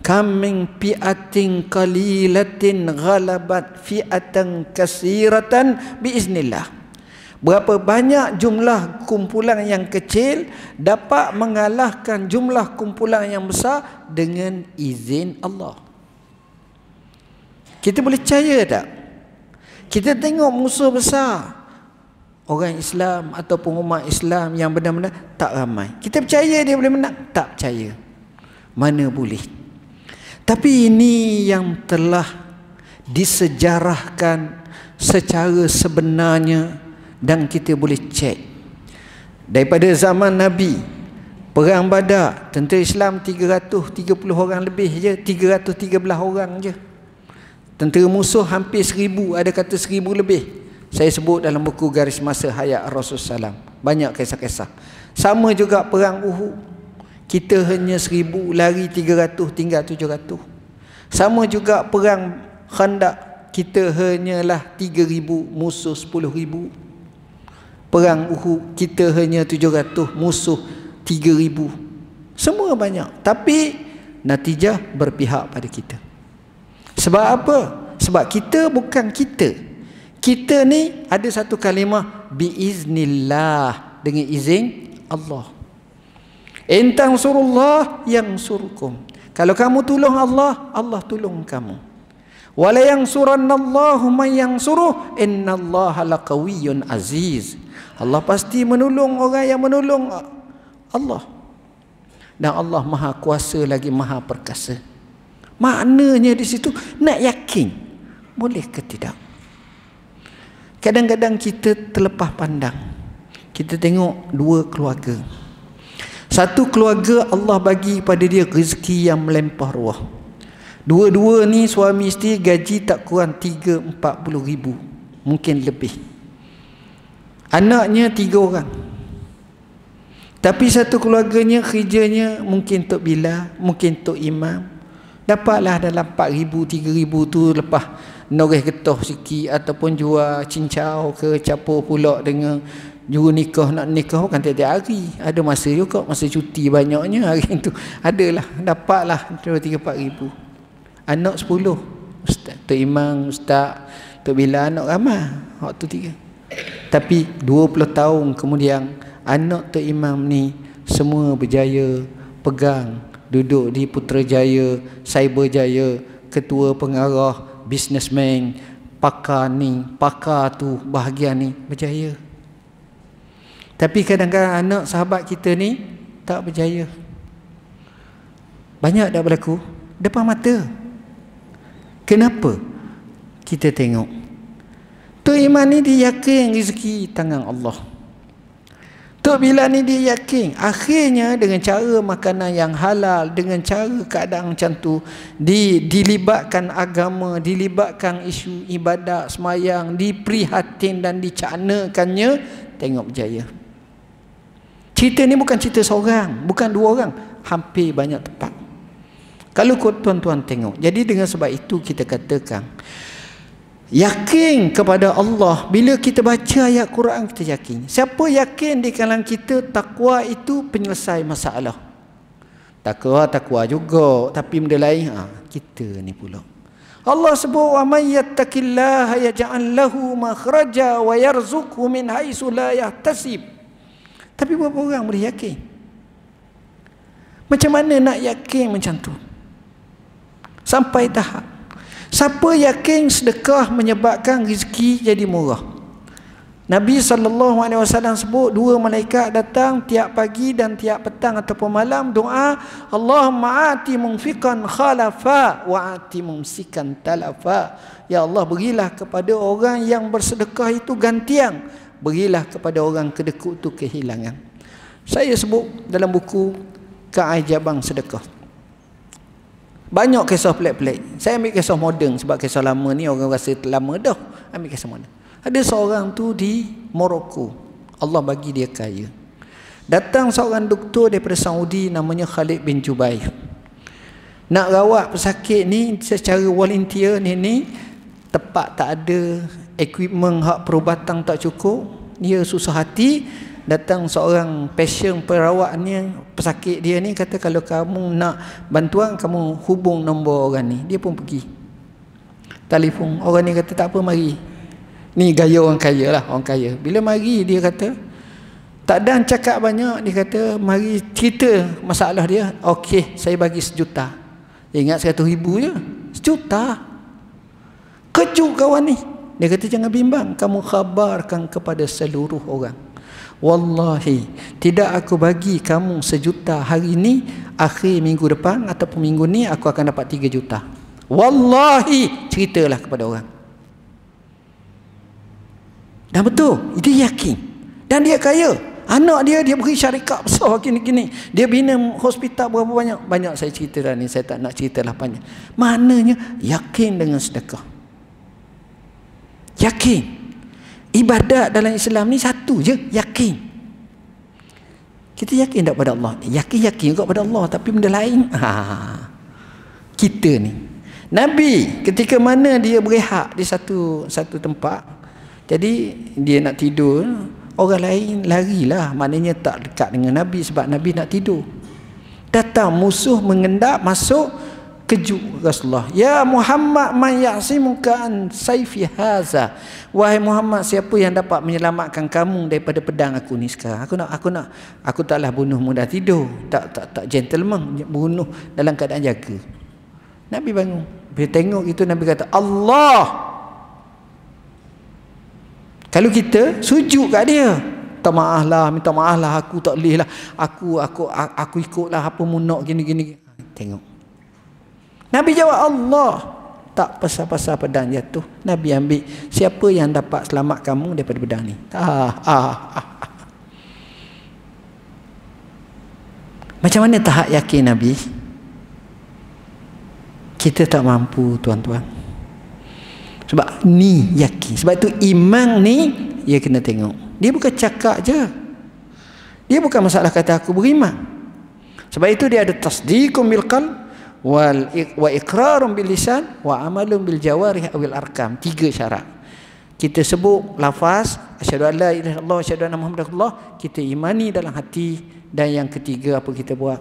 kam min fi'atin qalilatin ghalabat fi'atan katsiratan biiznillah. Berapa banyak jumlah kumpulan yang kecil dapat mengalahkan jumlah kumpulan yang besar dengan izin Allah. Kita boleh percaya tak? Kita tengok musuh besar, orang Islam ataupun umat Islam yang benar-benar tak ramai. Kita percaya dia boleh menang? Tak percaya. Mana boleh. Tapi ini yang telah disejarahkan secara sebenarnya, dan kita boleh cek. Daripada zaman Nabi, Perang Badar, tentera Islam 330 orang lebih je, 313 orang je. Tentera musuh hampir 1000, ada kata 1000 lebih. Saya sebut dalam buku Garis Masa Hayat Rasulullah SAW. Banyak kisah-kisah. Sama juga perang Uhud. Kita hanya 1000, lari 300, tinggal 700. Sama juga perang Khandaq. Kita hanyalah 3000, musuh 10,000. Perang Uhud, kita hanya 700, musuh 3000. Semua banyak. Tapi natijah berpihak pada kita. Sebab apa? Sebab kita bukan kita. Kita ni ada satu kalimah biiznillah, dengan izin Allah. In tansurullah yansurkum. Kalau kamu tolong Allah, Allah tolong kamu. Wala yansurannallahu man yansuruh innallaha laqawiyyun aziz. Allah pasti menolong orang yang menolong Allah. Dan Allah Maha Kuasa lagi Maha Perkasa. Maknanya di situ nak yakin. Boleh ke tidak? Kadang-kadang kita terlepas pandang. Kita tengok dua keluarga. Satu keluarga Allah bagi pada dia rezeki yang melimpah ruah. Dua-dua ni suami isteri gaji tak kurang 30-40 ribu. Mungkin lebih. Anaknya 3 orang. Tapi satu keluarganya kerjanya mungkin Tok Bila, mungkin Tok Imam. Dapatlah dalam 4,000, 3,000 tu lepas noreh getah sikit ataupun jual cincau ke capur pula dengan juru nikah. Nak nikah bukan tiap-tiap hari. Ada masa juga, masa cuti banyaknya hari tu. Adalah, dapatlah 3-4 ribu. Anak 10. Ustaz, Tok Imam, Ustaz, Tok Bila anak ramai. Waktu 3. Tapi 20 tahun kemudian anak Tok Imam ni semua berjaya pegang, duduk di Putrajaya, Cyberjaya, ketua pengarah, businessman, pakar ni, pakar tu, bahagian ni, berjaya. Tapi kadang-kadang anak sahabat kita ni tak berjaya. Banyak dah berlaku depan mata. Kenapa? Kita tengok Tok Imam ni dia yakin rezeki tangan Allah. Tok Bila ni dia yakin akhirnya dengan cara makanan yang halal, dengan cara keadaan macam tu, dilibatkan agama, dilibatkan isu ibadat, semayang, diprihatin dan dicanakannya, tengok berjaya. Cerita ni bukan cerita seorang, bukan 2 orang, hampir banyak tempat. Kalau tuan-tuan tengok. Jadi dengan sebab itu kita katakan yakin kepada Allah. Bila kita baca ayat Quran kita yakin. Siapa yakin di kalangan kita takwa itu penyelesai masalah? Takwa juga, tapi benda lain kita ni pula. Allah sebut wa may yattaqillaha yaj'al lahu makhraja wa yarzuqhu min haitsu la yahtasib. Tapi berapa orang boleh yakin? Macam mana nak yakin macam tu? Sampai tahap siapa yakin sedekah menyebabkan rezeki jadi murah? Nabi SAW sebut 2 malaikat datang tiap pagi dan tiap petang ataupun malam doa, Allahumma ati munfiqan khalafa wa ati mumsikan talafa. Ya Allah, berilah kepada orang yang bersedekah itu gantian, berilah kepada orang kedekut itu kehilangan. Saya sebut dalam buku Keajaiban Sedekah. Banyak kisah pelik-pelik. Saya ambil kisah moden sebab kisah lama ni orang rasa lama dah. Ambil kisah moden. Ada seorang tu di Morocco. Allah bagi dia kaya. Datang seorang doktor daripada Saudi namanya Khalid bin Jubair. Nak rawat pesakit ni secara volunteer ni tepat tak ada, equipment hak perubatan tak cukup. Dia susah hati. Datang seorang pasien perawatnya, pesakit dia ni kata kalau kamu nak bantuan kamu hubung nombor orang ni. Dia pun pergi telefon. Orang ni kata tak apa, mari. Ni gaya orang kaya lah, orang kaya. Bila mari dia kata tak ada cakap banyak, dia kata mari cerita masalah dia. Okey, saya bagi 1 juta. Dia ingat 100,000 je, 1 juta. Kejut kawan ni. Dia kata jangan bimbang, kamu khabarkan kepada seluruh orang. Wallahi, tidak aku bagi kamu 1 juta hari ni, akhir minggu depan ataupun minggu ni aku akan dapat 3 juta. Wallahi, ceritalah kepada orang. Dan betul, dia yakin. Dan dia kaya. Anak dia beri syarikat besar gini-gini. Dia bina hospital berapa banyak. Banyak saya cerita dah ni, saya tak nak ceritalah banyak. Maknanya yakin dengan sedekah. Yakin. Ibadat dalam Islam ni satu je, yakin. Kita yakin tak pada Allah? Yakin juga pada Allah, tapi benda lain. Kita ni. Nabi ketika mana dia berehat di satu tempat. Jadi dia nak tidur, orang lain larilah, maknanya tak dekat dengan Nabi sebab Nabi nak tidur. Datang musuh mengendap masuk, kejut Rasulullah. Ya Muhammad, man ya'simuka an sayfi haza. Wahai Muhammad, siapa yang dapat menyelamatkan kamu daripada pedang aku ni sekarang? Aku taklah bunuhmu dah tidur. Tak gentleman, bunuh dalam keadaan jaga. Nabi bangun. Bila tengok itu Nabi kata, Allah. Kalau kita sujud kat dia, minta maaf lah, aku tak boleh lah, aku ikutlah apa munak gini. Tengok. Nabi jawab, Allah tak pasal-pasal pedang jatuh. Nabi ambil, siapa yang dapat selamat kamu daripada pedang ni? Macam mana tahap yakin Nabi? Kita tak mampu, tuan-tuan. Sebab ni yakin. Sebab tu iman ni dia kena tengok. Dia bukan cakap je. Dia bukan masalah kata aku beriman. Sebab itu dia ada tasdiqum bil qalb wa iqrarun bil lisan wa amalun bil jawarih awil arkam. 3 syarat. Kita sebut lafaz asyhadu an la ilaha illallah wa asyhadu anna muhammadar rasulullah, kita imani dalam hati, dan yang ketiga apa kita buat?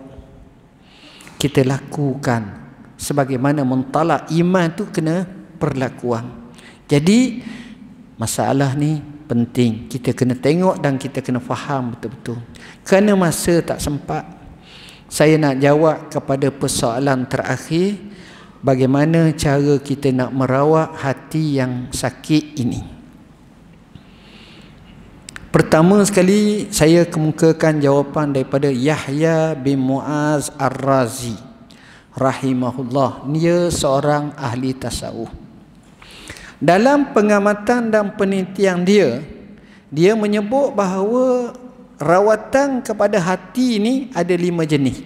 Kita lakukan sebagaimana mentala iman tu kena perlakuan. Jadi masalah ni penting, kita kena tengok dan kita kena faham betul-betul. Kerana masa tak sempat, saya nak jawab kepada persoalan terakhir, bagaimana cara kita nak merawat hati yang sakit ini. Pertama sekali saya kemukakan jawapan daripada Yahya bin Muaz Ar-Razi rahimahullah. Dia seorang ahli tasawuf. Dalam pengamatan dan penelitian dia menyebut bahawa rawatan kepada hati ini ada 5 jenis.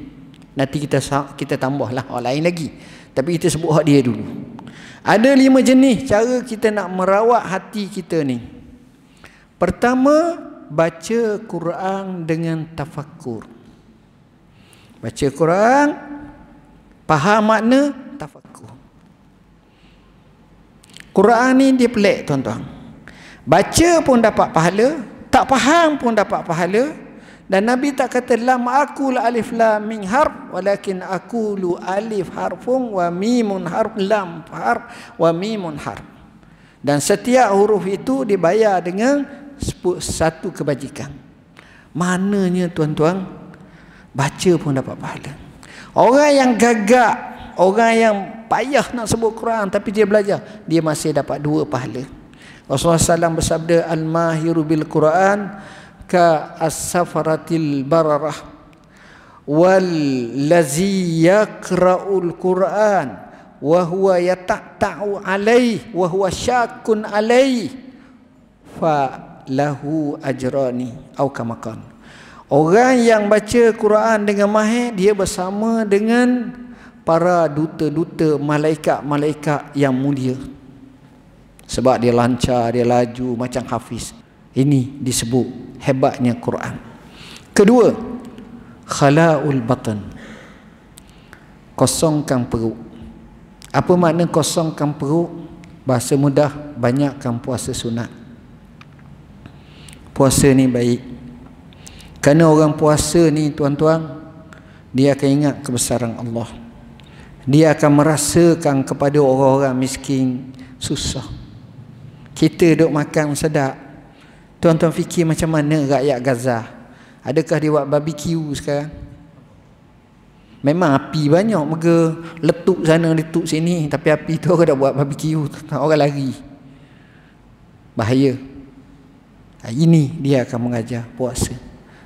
Nanti kita tambahlah orang lain lagi, tapi kita sebut hak dia dulu. Ada 5 jenis cara kita nak merawat hati kita ni. Pertama, baca Quran dengan tafakkur. Baca Quran, faham makna, tafakkur. Quran ni dia pelik, tuan-tuan. Baca pun dapat pahala, tak faham pun dapat pahala. Dan Nabi tak kata lam aqul alif lam mim harf, walakin aqulu alif harfun wa mimun harf, lam harf wa mimun harf. Dan setiap huruf itu dibayar dengan satu kebajikan. Maknanya, tuan-tuan, baca pun dapat pahala. Orang yang gagap, orang yang payah nak sebut Quran tapi dia belajar, dia masih dapat 2 pahala. Rasulullah SAW bersabda, al-mahiru bil Quran ka as-safaratil bararah wal ladzi yaqra'ul Quran wa huwa yata'u alaih wa huwa syakun alaih fa lahu ajrani au kamakan. Orang yang baca Quran dengan mahir, dia bersama dengan para duta-duta, malaikat-malaikat yang mulia. Sebab dia lancar, dia laju macam hafiz. Ini disebut hebatnya Quran. Kedua, khala'ul batan. Kosongkan perut. Apa makna kosongkan perut? Bahasa mudah, banyakkan puasa sunat. Puasa ni baik. Kerana orang puasa ni, tuan-tuan, dia akan ingat kebesaran Allah. Dia akan merasakan kepada orang-orang miskin susah. Kita duk makan sedap. Tuan-tuan fikir macam mana rakyat Gaza? Adakah dia buat barbecue sekarang? Memang api banyak, mereka letup sana letup sini, tapi api tu orang dah buat barbecue, orang lari. Bahaya. Ini dia akan mengajar puasa.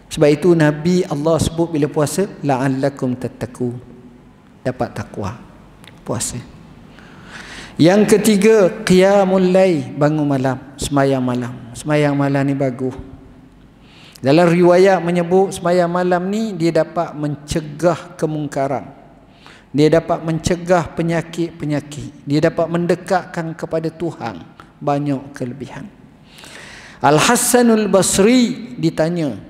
Sebab itu Nabi Allah sebut bila puasa, la'allakum tattaqun, dapat takwa. Puasa. Yang ketiga, qiyamul lail, bangun malam, sembahyang malam. Sembahyang malam ni bagus. Dalam riwayat menyebut sembahyang malam ni dia dapat mencegah kemungkaran. Dia dapat mencegah penyakit-penyakit. Dia dapat mendekatkan kepada Tuhan. Banyak kelebihan. Al-Hasanul Basri ditanya,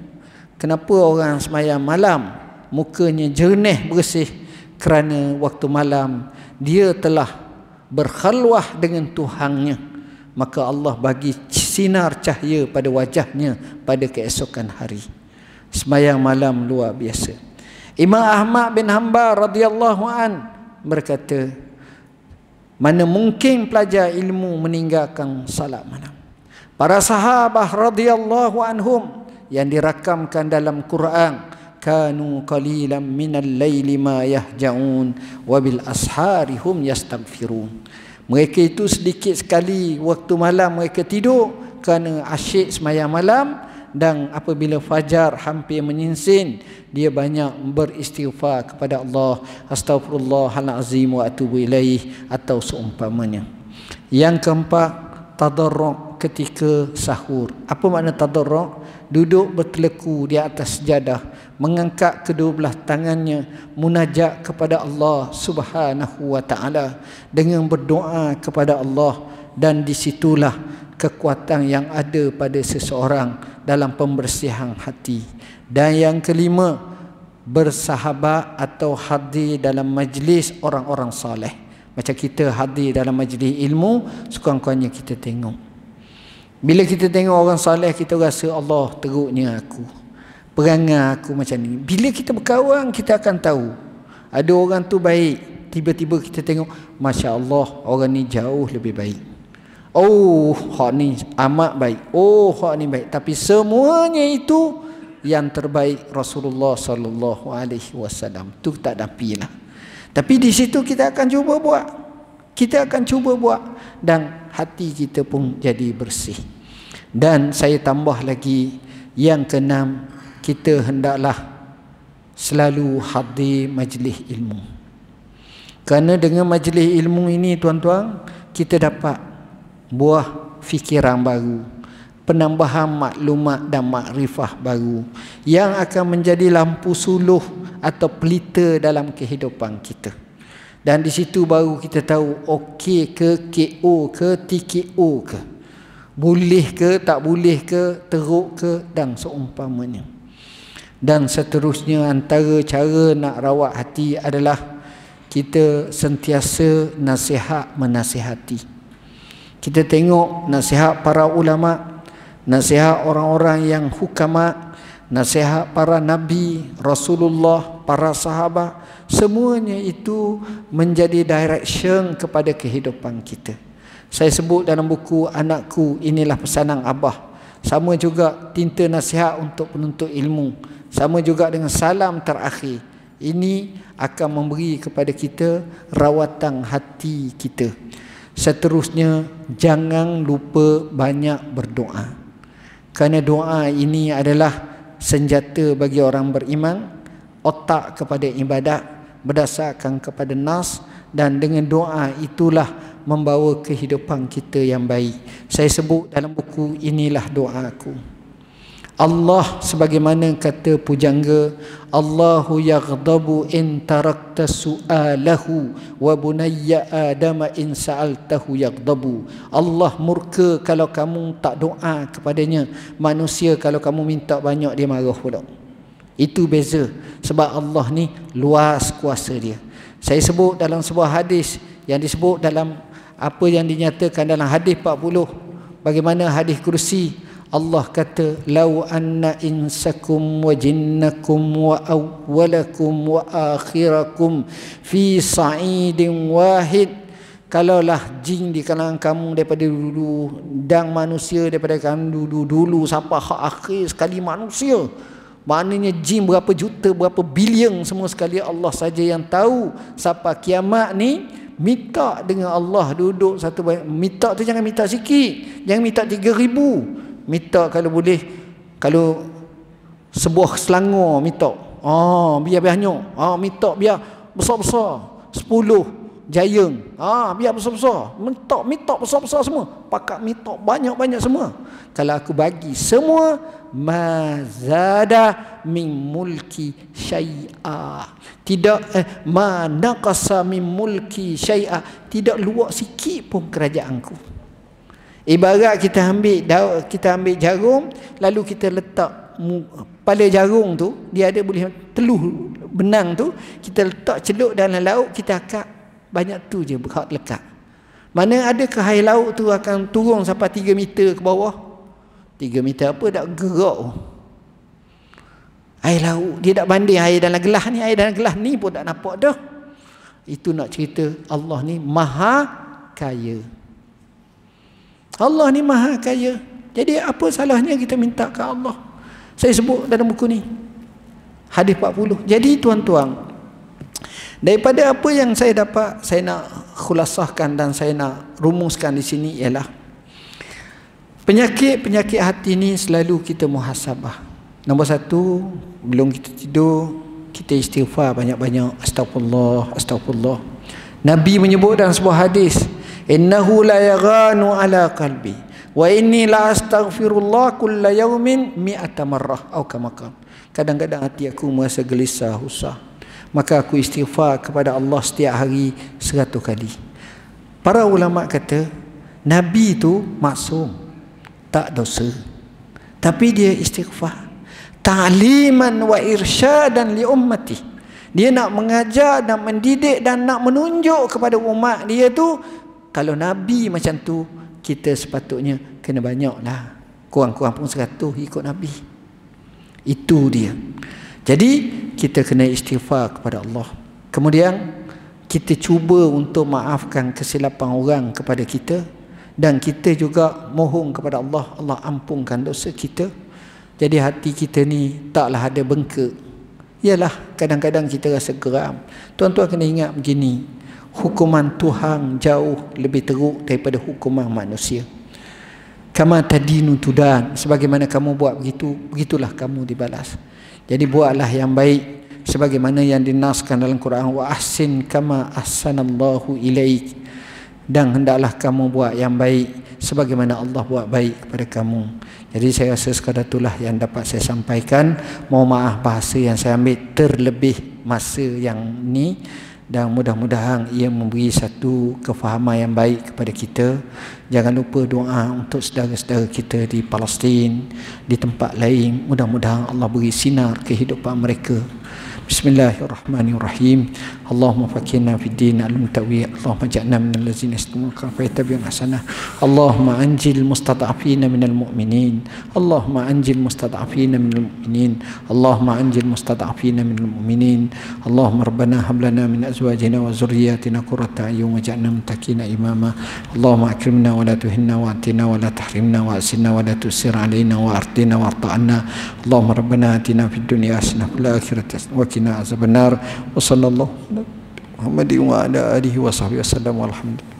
kenapa orang sembahyang malam mukanya jernih bersih? Kerana waktu malam dia telah berkhalwah dengan Tuhannya, maka Allah bagi sinar cahaya pada wajahnya pada keesokan hari. Sembahyang malam luar biasa. Imam Ahmad bin Hanbal radhiyallahu an berkata, mana mungkin pelajar ilmu meninggalkan salat malam. Para sahabat radhiyallahu anhum yang dirakamkan dalam Quran, kanu qalilan minal laili ma yahjaun wa bil ashari hum yastaghfirun. Mereka itu sedikit sekali waktu malam mereka tidur kerana asyik sembahyang malam, dan apabila fajar hampir menyinsin, dia banyak beristighfar kepada Allah, astaghfirullahalazim wa atubu ilaih atau seumpamanya. Yang keempat, tadarruk ketika sahur. Apa makna tadarruk? Duduk berteleku di atas sejadah, mengangkat kedua belah tangannya, munajat kepada Allah Subhanahu wa taala dengan berdoa kepada Allah, dan disitulah kekuatan yang ada pada seseorang dalam pembersihan hati. Dan yang kelima, bersahabat atau hadir dalam majlis orang-orang soleh. Macam kita hadir dalam majlis ilmu, sekurang-kurangnya kita tengok. Bila kita tengok orang soleh, kita rasa Allah teruknya aku, perangai aku macam ni. Bila kita berkawan, kita akan tahu ada orang tu baik. Tiba-tiba kita tengok, Masya Allah, orang ni jauh lebih baik. Oh, hak ni amat baik. Oh, hak ni baik. Tapi semuanya itu yang terbaik Rasulullah sallallahu alaihi wasallam. Tu tak dapilah. Tapi di situ kita akan cuba buat. Kita akan cuba buat, dan hati kita pun jadi bersih. Dan saya tambah lagi, yang keenam, kita hendaklah selalu hadir majlis ilmu. Kerana dengan majlis ilmu ini, tuan-tuan, kita dapat buah fikiran baru, penambahan maklumat dan makrifah baru yang akan menjadi lampu suluh atau pelita dalam kehidupan kita. Dan di situ baru kita tahu okey ke, KO ke, TKO ke, boleh ke, tak boleh ke, teruk ke, dan seumpamanya. Dan seterusnya, antara cara nak rawat hati adalah kita sentiasa nasihat menasihati. Kita tengok nasihat para ulama, nasihat orang-orang yang hukama, nasihat para nabi, Rasulullah, para sahabat, semuanya itu menjadi direction kepada kehidupan kita. Saya sebut dalam buku Anakku, Inilah Pesanan Abah. Sama juga tinta nasihat untuk penuntut ilmu. Sama juga dengan salam terakhir. Ini akan memberi kepada kita rawatan hati kita. Seterusnya, jangan lupa banyak berdoa. Kerana doa ini adalah senjata bagi orang beriman, otak kepada ibadat berdasarkan kepada nas, dan dengan doa itulah membawa kehidupan kita yang baik. Saya sebut dalam buku Inilah Doaku. Allah sebagaimana kata pujangga, Allahu yaghdabu in tarakta su'alahu wa bunayya adama in sa'altahu yaghdabu. Allah murka kalau kamu tak doa kepadanya. Manusia kalau kamu minta banyak, dia marah pula. Itu beza. Sebab Allah ni luas kuasa dia. Saya sebut dalam sebuah hadis yang disebut dalam apa yang dinyatakan dalam hadis 40. Bagaimana hadis kursi, Allah kata, lau anna insakum wa jinnakum wa awwalakum wa akhirakum fi sa'idin wahid. Kalaulah jin di kalangan kamu daripada dulu dan manusia daripada kamu dulu sampai hak akhir sekali manusia, maknanya jin berapa juta, berapa bilion, semua sekali Allah saja yang tahu. Sampai kiamat ni, minta dengan Allah, duduk satu banyak. Minta tu jangan minta sikit, jangan minta 3,000. Minta kalau boleh, kalau sebuah selangor minta, biar banyak. Minta biar besar-besar, 10 jayang, biar besar-besar. Minta besar-besar semua. Pakat minta banyak-banyak semua. Kalau aku bagi semua, mazada min mulki syai'a. Tidak ma naqasa min mulki syai'a. Tidak luak sikit pun kerajaanku. Ibarat kita ambil jarum, lalu kita letak pada jarum tu, dia ada boleh teluh benang tu, kita letak celup dalam laut, kita akak banyak tu je hak lekat. Mana adakah air laut tu akan turun sampai 3 meter ke bawah? 3 meter apa dak gerak. Air laut dia tak banding air dalam gelas ni, air dalam gelas ni pun tak nampak dah. Itu nak cerita Allah ni maha kaya. Allah ni maha kaya. Jadi apa salahnya kita minta ke Allah? Saya sebut dalam buku ni hadis 40. Jadi tuan-tuan, daripada apa yang saya dapat, saya nak khulasahkan dan saya nak rumuskan di sini ialah Penyakit hati ni selalu kita muhasabah. Nombor satu, belum kita tidur, kita istighfar banyak-banyak. Astagfirullah, astagfirullah. Nabi menyebut dalam sebuah hadis, innahu la yaghanu ala qalbi wa inni la astaghfirullah kulla yawmin mi'ata marrah atau kama qala. Kadang-kadang hati aku merasa gelisah, susah, maka aku istighfar kepada Allah setiap hari 100 kali. Para ulama kata Nabi itu maksum, tak dosa, tapi dia istighfar ta'liman wa irsyadan li ummati. Dia nak mengajar, nak mendidik dan nak menunjuk kepada umat dia tu. Kalau Nabi macam tu, kita sepatutnya kena banyaklah, kurang-kurang pun 100 ikut Nabi. Itu dia. Jadi kita kena istighfar kepada Allah. Kemudian kita cuba untuk maafkan kesilapan orang kepada kita, dan kita juga mohon kepada Allah, Allah ampunkan dosa kita. Jadi hati kita ni taklah ada bengkak. Yalah, kadang-kadang kita rasa geram. Tuan-tuan kena ingat begini, hukuman Tuhan jauh lebih teruk daripada hukuman manusia. Kama tadinu tudan, sebagaimana kamu buat begitu, begitulah kamu dibalas. Jadi buatlah yang baik sebagaimana yang dinaskan dalam Quran, wa ahsin kama ahsanallahu ilaik, dan hendaklah kamu buat yang baik sebagaimana Allah buat baik kepada kamu. Jadi saya rasa sekadar itulah yang dapat saya sampaikan. Mohon maaf bahasa yang saya ambil terlebih masa yang ni, dan mudah-mudahan ia memberi satu kefahaman yang baik kepada kita. Jangan lupa doa untuk saudara-saudara kita di Palestin, di tempat lain. Mudah-mudahan Allah beri sinar kehidupan mereka. Bismillahirrahmanirrahim. Allahumma fakirna fid din al-mutawi. Allahumma ja'alna minal ladzina yastami'una fayattabi'una ahsanah. Allahumma anjil mustad'afina minal mu'minin. Allahumma anjil mustad'afina minal mu'minin. Allahumma anjil mustad'afina minal mu'minin. Allahumma rabbana hab lana min azwajina wa dhurriyyatina qurrata a'yun waj'alna muttaqina imama. Allahumma akrimna wa la tuhinna wa atina wa la tahrimna wa asinna wa la tusir alaina wa ardina wa arta'na. Allahumma rabbana atina fid dunya hasanah wa fil akhirati hasanah wa qina azabannar. Wa sallallahu Muhammadin wa ala alihi wa sahbihi wasallam. Walhamdulillah.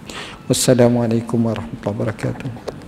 Wassalamualaikum warahmatullahi wabarakatuh.